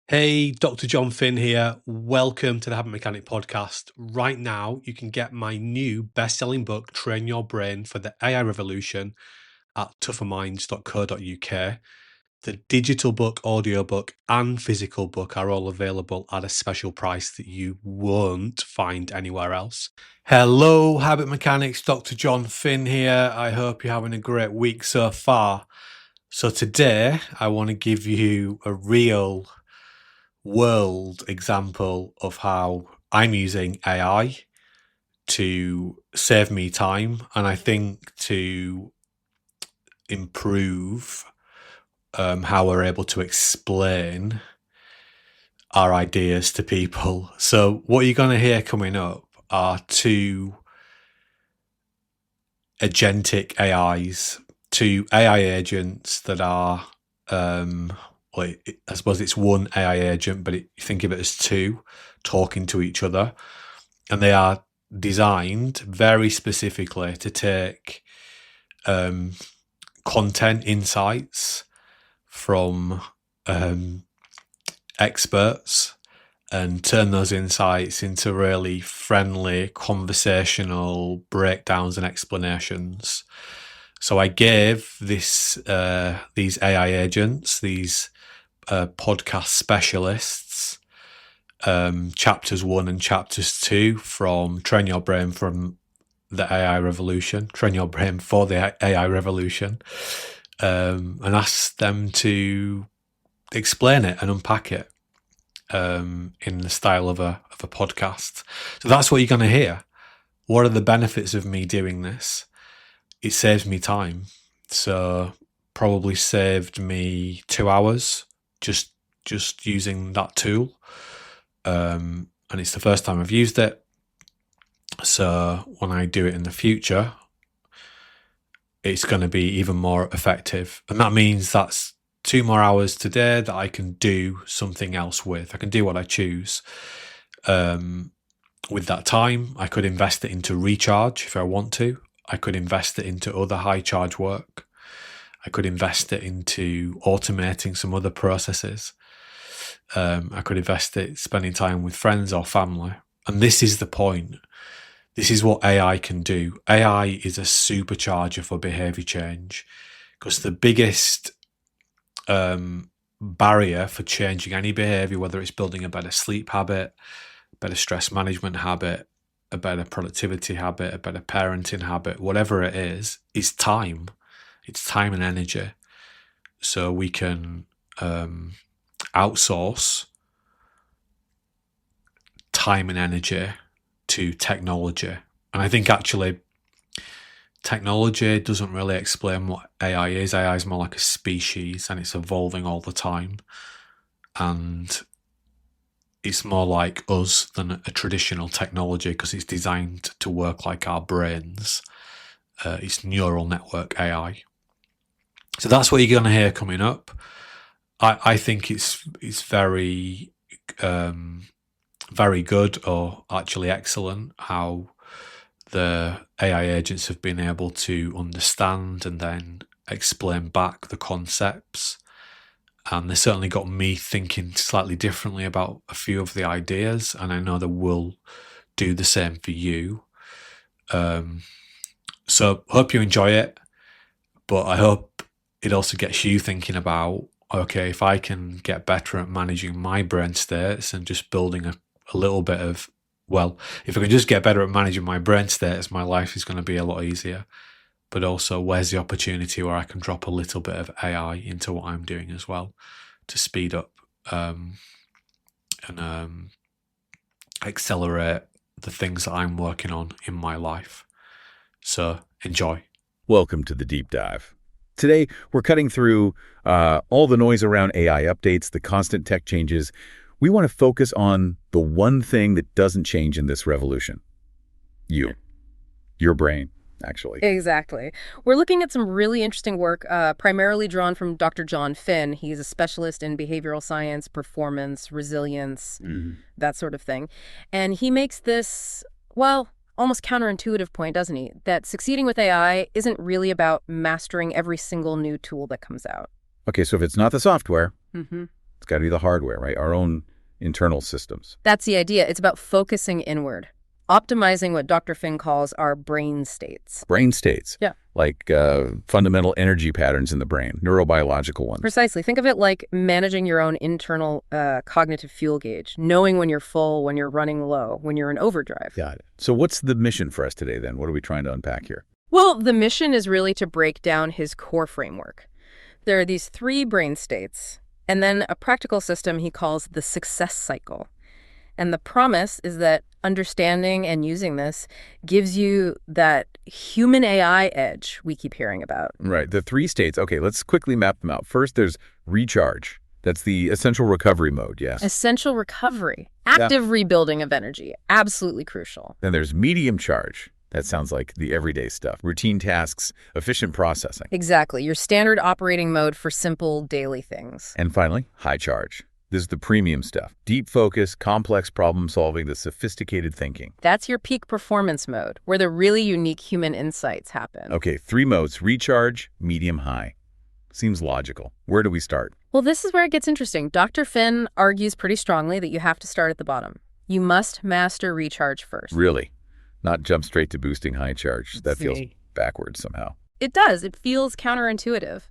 Hey, Dr. Jon Finn here. Welcome to the Habit Mechanic podcast. Right now, you can get my new best-selling book, Train Your Brain for the AI Revolution, at tougherminds.co.uk. The digital book, audiobook, and physical book are all available at a special price that you won't find anywhere else. Hello, Habit Mechanics. Dr. Jon Finn here. I hope you're having a great week so far. So today, I want to give you a real world example of how I'm using AI to save me time, and I think to improve how we're able to explain our ideas to people. So what you're going to hear coming up are two agentic AIs, two AI agents that are I suppose it's one AI agent, but think of it as two talking to each other. And they are designed very specifically to take content insights from experts and turn those insights into really friendly conversational breakdowns and explanations. So I gave these AI agents, these podcast specialists, chapters 1 and chapters 2 from Train Your Brain from the AI Revolution, Train Your Brain for the AI Revolution, and asked them to explain it and unpack it in the style of a podcast. So that's what you're going to hear. What are the benefits of me doing this? It saves me time. So probably saved me 2 hours just using that tool. And it's the first time I've used it. So when I do it in the future, it's going to be even more effective. And that means that's 2 more hours today that I can do something else with. I can do what I choose. With that time, I could invest it into recharge if I want to. I could invest it into other high charge work. I could invest it into automating some other processes. I could invest it spending time with friends or family. And this is the point. This is what AI can do. AI is a supercharger for behavior change, because the biggest barrier for changing any behavior, whether it's building a better sleep habit, better stress management habit, a better productivity habit, a better parenting habit, whatever it is time. It's time and energy. So we can outsource time and energy to technology. And I think actually technology doesn't really explain what AI is. AI is more like a species, and it's evolving all the time. And it's more like us than a traditional technology, because it's designed to work like our brains. It's neural network AI. So that's what you're going to hear coming up. I think it's very very good, or actually excellent, how the AI agents have been able to understand and then explain back the concepts. And they certainly got me thinking slightly differently about a few of the ideas, and I know they will do the same for you. So hope you enjoy it, but I hope it also gets you thinking about, okay, if I can get better at managing my brain states and just building a little bit of, well, if I can just get better at managing my brain states, my life is going to be a lot easier. But also, where's the opportunity where I can drop a little bit of AI into what I'm doing as well to speed up and accelerate the things that I'm working on in my life. So enjoy. Welcome to the Deep Dive. Today, we're cutting through all the noise around AI updates, the constant tech changes. We want to focus on the one thing that doesn't change in this revolution. Your brain. Actually. Exactly. We're looking at some really interesting work, primarily drawn from Dr. Jon Finn. He's a specialist in behavioral science, performance, resilience, that sort of thing. And he makes this, well, almost counterintuitive point, doesn't he? That succeeding with AI isn't really about mastering every single new tool that comes out. Okay, so if it's not the software, it's It's got to be the hardware, right? Our own internal systems. That's the idea. It's about focusing inward, optimizing what Dr. Finn calls our brain states. Brain states. Yeah. Like fundamental energy patterns in the brain, neurobiological ones. Precisely. Think of it like managing your own internal cognitive fuel gauge, knowing when you're full, when you're running low, when you're in overdrive. Got it. So what's the mission for us today then? What are we trying to unpack here? Well, the mission is really to break down his core framework. There are these 3 brain states, and then a practical system he calls the success cycle. And the promise is that understanding and using this gives you that human AI edge we keep hearing about. Right. The 3 states. Okay, let's quickly map them out. First, there's recharge. That's the essential recovery mode, yes. Essential recovery, active rebuilding of energy, absolutely crucial. Then there's medium charge. That sounds like the everyday stuff. Routine tasks, efficient processing. Exactly. Your standard operating mode for simple daily things. And finally, high charge. This is the premium stuff. Deep focus, complex problem solving, the sophisticated thinking. That's your peak performance mode, where the really unique human insights happen. Okay, 3 modes: recharge, medium, high. Seems logical. Where do we start? Well, this is where it gets interesting. Dr. Finn argues pretty strongly that you have to start at the bottom. You must master recharge first. Really? Not jump straight to boosting high charge. That feels backwards somehow. It does. It feels counterintuitive.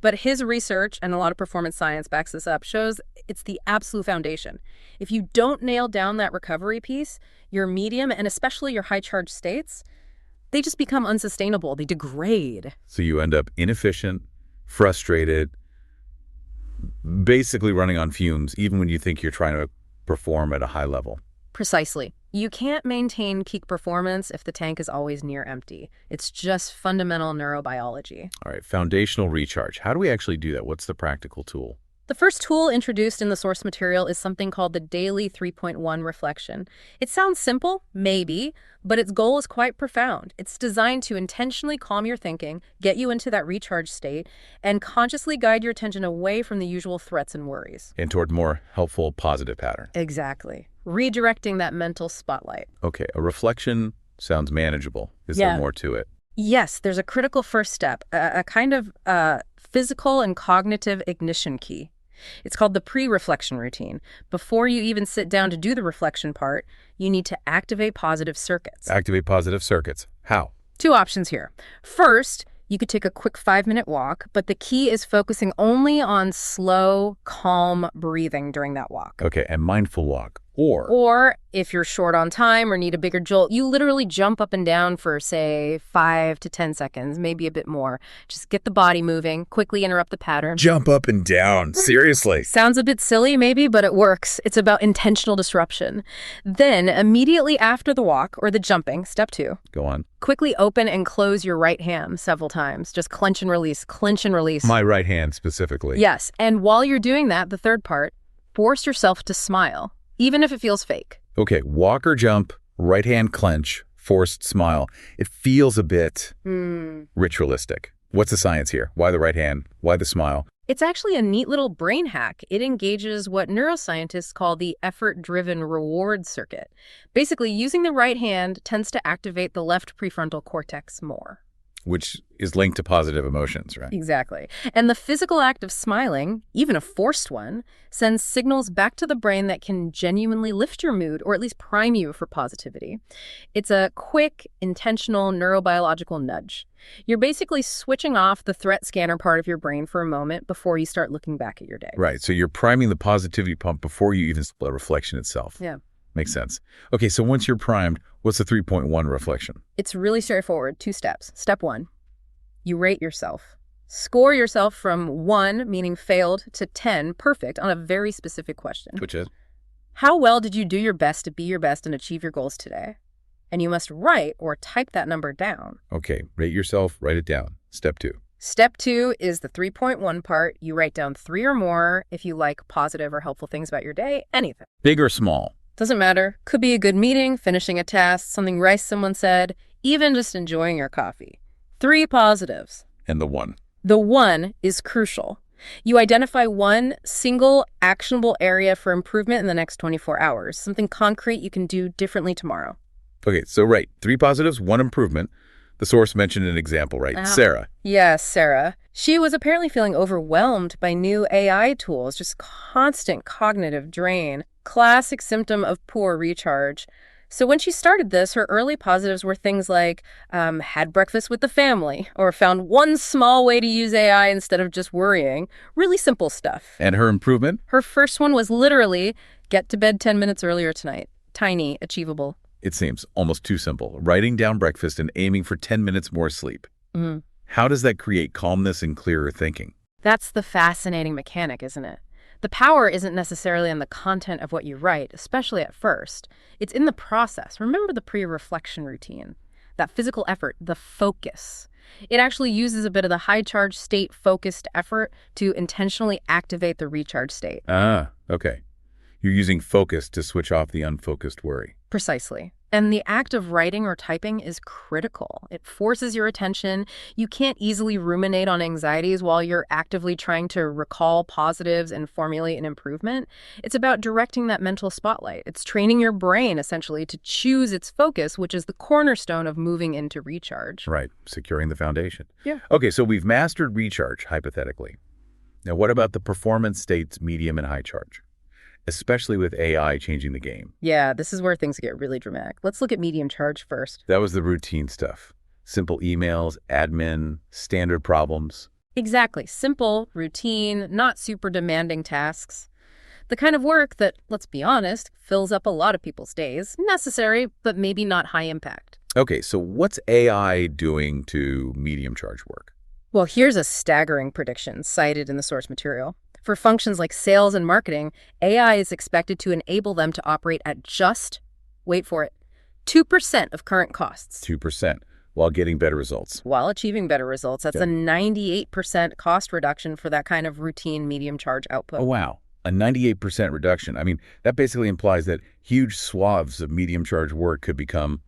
But his research, and a lot of performance science backs this up, shows it's the absolute foundation. If you don't nail down that recovery piece, your medium and especially your high charge states, they just become unsustainable. They degrade. So you end up inefficient, frustrated, basically running on fumes, even when you think you're trying to perform at a high level. Precisely. You can't maintain peak performance if the tank is always near empty. It's just fundamental neurobiology. All right, foundational recharge. How do we actually do that? What's the practical tool? The first tool introduced in the source material is something called the daily 3.1 reflection. It sounds simple, maybe, but its goal is quite profound. It's designed to intentionally calm your thinking, get you into that recharge state, and consciously guide your attention away from the usual threats and worries. And toward more helpful, positive pattern. Exactly. Redirecting that mental spotlight. Okay, a reflection sounds manageable. Is there more to it? Yes, there's a critical first step, a kind of physical and cognitive ignition key. It's called the pre-reflection routine. Before you even sit down to do the reflection part, you need to activate positive circuits. Activate positive circuits. How? 2 options here. First, you could take a quick 5-minute walk, but the key is focusing only on slow, calm breathing during that walk. Okay, a mindful walk. Or if you're short on time or need a bigger jolt, you literally jump up and down for, say, 5 to 10 seconds, maybe a bit more. Just get the body moving, quickly interrupt the pattern. Jump up and down. Seriously. Sounds a bit silly, maybe, but it works. It's about intentional disruption. Then, immediately after the walk, or the jumping, step 2. Go on. Quickly open and close your right hand several times. Just clench and release, clench and release. My right hand specifically. Yes, and while you're doing that, the third part, force yourself to smile. Even if it feels fake. Okay, walk or jump, right hand clench, forced smile. It feels a bit ritualistic. What's the science here? Why the right hand? Why the smile? It's actually a neat little brain hack. It engages what neuroscientists call the effort-driven reward circuit. Basically, using the right hand tends to activate the left prefrontal cortex more. Which is linked to positive emotions, right? Exactly. And the physical act of smiling, even a forced one, sends signals back to the brain that can genuinely lift your mood or at least prime you for positivity. It's a quick, intentional neurobiological nudge. You're basically switching off the threat scanner part of your brain for a moment before you start looking back at your day. Right. So you're priming the positivity pump before you even split reflection itself. Yeah. Makes sense. Okay, so once you're primed, what's the 3.1 reflection? It's really straightforward. 2 steps. Step 1, you rate yourself. Score yourself from 1, meaning failed, to 10, perfect, on a very specific question. Which is? How well did you do your best to be your best and achieve your goals today? And you must write or type that number down. Okay, rate yourself, write it down. Step 2. Step 2 is the 3.1 part. You write down 3 or more if you like positive or helpful things about your day, anything. Big or small? Doesn't matter. Could be a good meeting, finishing a task, something nice someone said, even just enjoying your coffee. 3 positives. And the 1? The 1 is crucial. You identify one single actionable area for improvement in the next 24 hours, something concrete you can do differently tomorrow. Okay, so right, 3 positives, 1 improvement. The source mentioned an example, right? Oh. Sarah. Yes, Sarah. She was apparently feeling overwhelmed by new AI tools, just constant cognitive drain. Classic symptom of poor recharge. So when she started this, her early positives were things like had breakfast with the family, or found one small way to use AI instead of just worrying. Really simple stuff. And her improvement? Her first one was literally get to bed 10 minutes earlier tonight. Tiny, achievable. It seems almost too simple. Writing down breakfast and aiming for 10 minutes more sleep. Mm-hmm. How does that create calmness and clearer thinking? That's the fascinating mechanic, isn't it? The power isn't necessarily in the content of what you write, especially at first. It's in the process. Remember the pre-reflection routine, that physical effort, the focus. It actually uses a bit of the high charge state focused effort to intentionally activate the recharge state. Ah, okay. You're using focus to switch off the unfocused worry. Precisely. And the act of writing or typing is critical. It forces your attention. You can't easily ruminate on anxieties while you're actively trying to recall positives and formulate an improvement. It's about directing that mental spotlight. It's training your brain, essentially, to choose its focus, which is the cornerstone of moving into recharge. Right, securing the foundation. Yeah. Okay, so we've mastered recharge, hypothetically. Now, what about the performance states, medium and high charge? Especially with AI changing the game. Yeah, this is where things get really dramatic. Let's look at medium charge first. That was the routine stuff. Simple emails, admin, standard problems. Exactly. Simple, routine, not super demanding tasks. The kind of work that, let's be honest, fills up a lot of people's days. Necessary, but maybe not high impact. Okay, so what's AI doing to medium charge work? Well, here's a staggering prediction cited in the source material. For functions like sales and marketing, AI is expected to enable them to operate at just, wait for it, 2% of current costs. 2%, while getting better results. While achieving better results. That's a 98% cost reduction for that kind of routine medium charge output. Oh, wow. A 98% reduction. I mean, that basically implies that huge swaths of medium charge work could become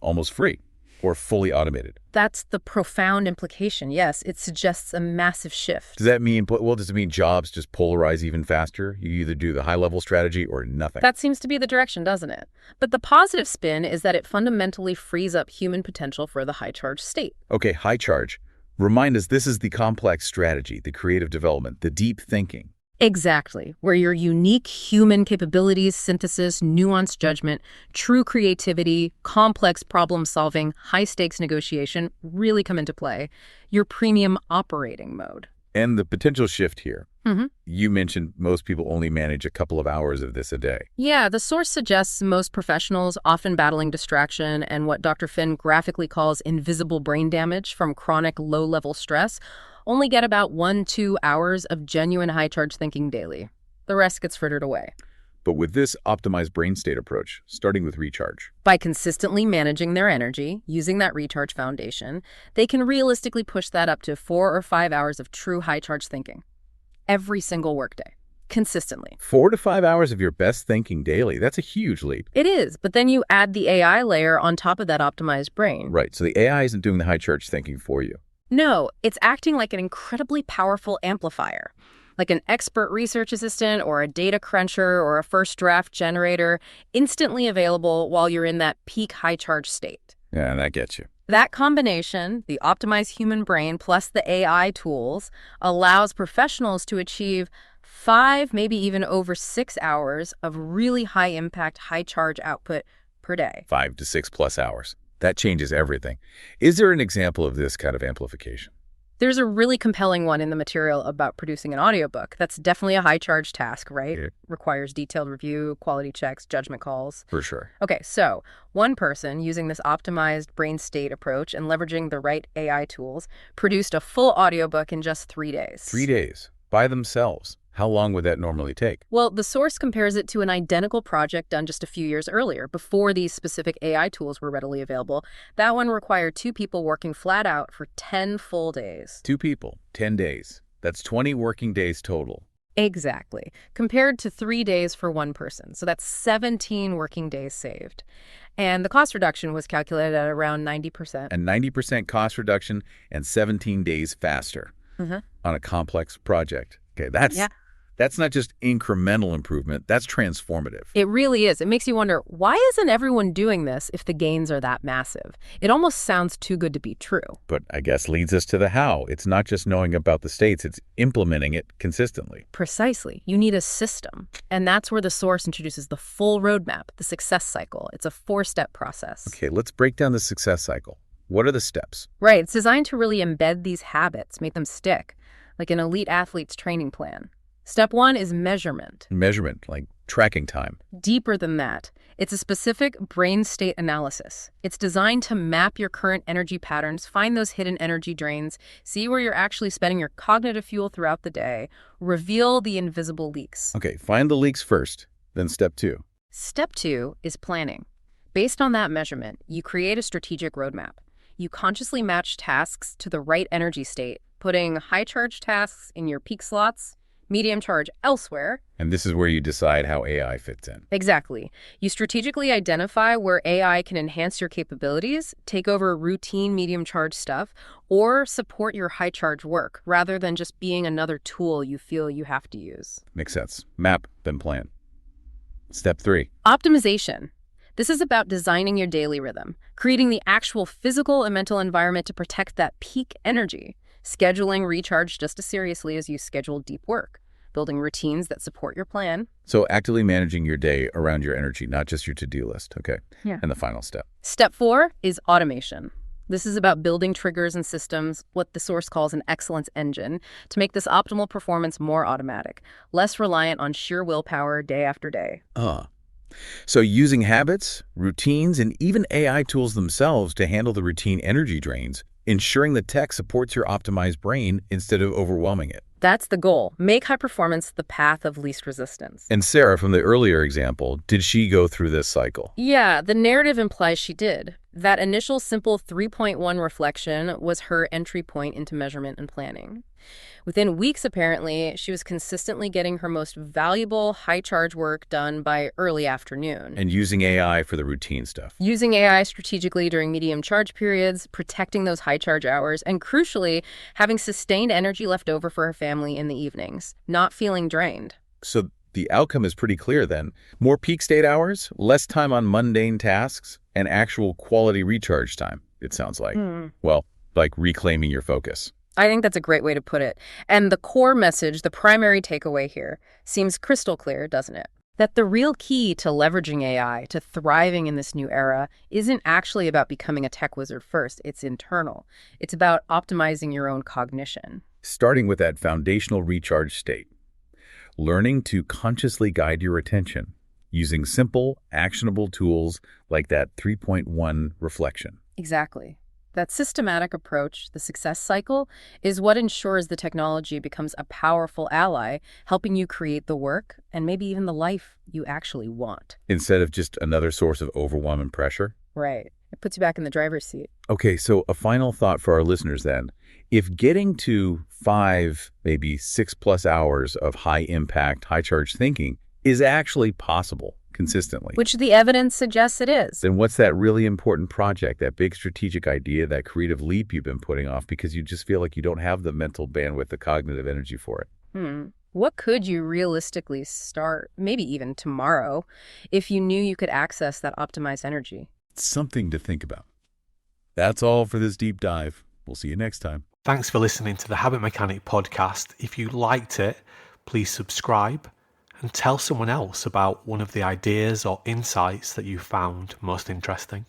almost free or fully automated. That's the profound implication. Yes, it suggests a massive shift. Does that mean, well, does it mean jobs just polarize even faster? You either do the high-level strategy or nothing. That seems to be the direction, doesn't it? But the positive spin is that it fundamentally frees up human potential for the high-charge state. Okay, high charge. Remind us, this is the complex strategy, the creative development, the deep thinking. Exactly, where your unique human capabilities, synthesis, nuanced judgment, true creativity, complex problem-solving, high-stakes negotiation really come into play. Your premium operating mode. And the potential shift here. Mm-hmm. You mentioned most people only manage a couple of hours of this a day. Yeah, the source suggests most professionals, often battling distraction and what Dr. Finn graphically calls invisible brain damage from chronic low-level stress, only get about 1-2 hours of genuine high-charge thinking daily. The rest gets frittered away. But with this optimized brain state approach, starting with recharge. By consistently managing their energy, using that recharge foundation, they can realistically push that up to 4 or 5 hours of true high-charge thinking. Every single workday. Consistently. 4 to 5 hours of your best thinking daily. That's a huge leap. It is, but then you add the AI layer on top of that optimized brain. Right, so the AI isn't doing the high charge thinking for you. No, it's acting like an incredibly powerful amplifier, like an expert research assistant or a data cruncher or a first draft generator, instantly available while you're in that peak high charge state. Yeah, that gets you. That combination, the optimized human brain plus the AI tools, allows professionals to achieve 5, maybe even over 6 hours of really high impact, high charge output per day. 5 to 6 plus hours. That changes everything. Is there an example of this kind of amplification? There's a really compelling one in the material about producing an audiobook. That's definitely a high-charge task, right? Yeah. Requires detailed review, quality checks, judgment calls. For sure. Okay, so one person using this optimized brain state approach and leveraging the right AI tools produced a full audiobook in just 3 days. 3 days. By themselves. How long would that normally take? Well, the source compares it to an identical project done just a few years earlier, before these specific AI tools were readily available. That one required 2 people working flat out for 10 full days. 2 people, 10 days. That's 20 working days total. Exactly. Compared to 3 days for one person. So that's 17 working days saved. And the cost reduction was calculated at around 90%. A 90% cost reduction and 17 days faster on a complex project. Okay, That's not just incremental improvement, that's transformative. It really is. It makes you wonder, why isn't everyone doing this if the gains are that massive? It almost sounds too good to be true. But I guess leads us to the how. It's not just knowing about the states, it's implementing it consistently. Precisely. You need a system. And that's where the source introduces the full roadmap, the success cycle. It's a 4-step process. Okay, let's break down the success cycle. What are the steps? Right. It's designed to really embed these habits, make them stick, like an elite athlete's training plan. Step 1 is measurement. Measurement, like tracking time. Deeper than that, it's a specific brain state analysis. It's designed to map your current energy patterns, find those hidden energy drains, see where you're actually spending your cognitive fuel throughout the day, reveal the invisible leaks. Okay, find the leaks first, then step 2. Step 2 is planning. Based on that measurement, you create a strategic roadmap. You consciously match tasks to the right energy state, putting high-charge tasks in your peak slots, medium charge elsewhere. And this is where you decide how AI fits in. Exactly. You strategically identify where AI can enhance your capabilities, take over routine medium charge stuff, or support your high charge work, rather than just being another tool you feel you have to use. Makes sense. Map, then plan. Step 3. Optimization. This is about designing your daily rhythm, creating the actual physical and mental environment to protect that peak energy, scheduling recharge just as seriously as you schedule deep work, building routines that support your plan. So actively managing your day around your energy, not just your to-do list. Okay. Yeah. And the final step. Step 4 is automation. This is about building triggers and systems, what the source calls an excellence engine, to make this optimal performance more automatic, less reliant on sheer willpower day after day. So using habits, routines, and even AI tools themselves to handle the routine energy drains, ensuring the tech supports your optimized brain instead of overwhelming it. That's the goal. Make high performance the path of least resistance. And Sarah, from the earlier example, did she go through this cycle? Yeah, the narrative implies she did. That initial simple 3.1 reflection was her entry point into measurement and planning. Within weeks, apparently, she was consistently getting her most valuable high-charge work done by early afternoon. And using AI for the routine stuff. Using AI strategically during medium charge periods, protecting those high-charge hours, and crucially, having sustained energy left over for her family in the evenings, not feeling drained. So the outcome is pretty clear then. More peak state hours, less time on mundane tasks, and actual quality recharge time, it sounds like. Well, like reclaiming your focus. I think that's a great way to put it. And the core message, the primary takeaway here, seems crystal clear, doesn't it? That the real key to leveraging AI, to thriving in this new era, isn't actually about becoming a tech wizard first. It's internal. It's about optimizing your own cognition. Starting with that foundational recharge state. Learning to consciously guide your attention using simple, actionable tools like that 3.1 reflection. Exactly. That systematic approach, the success cycle, is what ensures the technology becomes a powerful ally, helping you create the work and maybe even the life you actually want. Instead of just another source of overwhelm and pressure? Right. It puts you back in the driver's seat. Okay, so a final thought for our listeners then. If getting to 5, maybe 6+ hours of high-impact, high-charge thinking is actually possible consistently, Which the evidence suggests it is. then what's that really important project, that big strategic idea, that creative leap you've been putting off because you just feel like you don't have the mental bandwidth, the cognitive energy for it? What could you realistically start, maybe even tomorrow, if you knew you could access that optimized energy? Something to think about. That's all for this deep dive. We'll see you next time. Thanks for listening to the Habit Mechanic podcast. If you liked it, please subscribe and tell someone else about one of the ideas or insights that you found most interesting.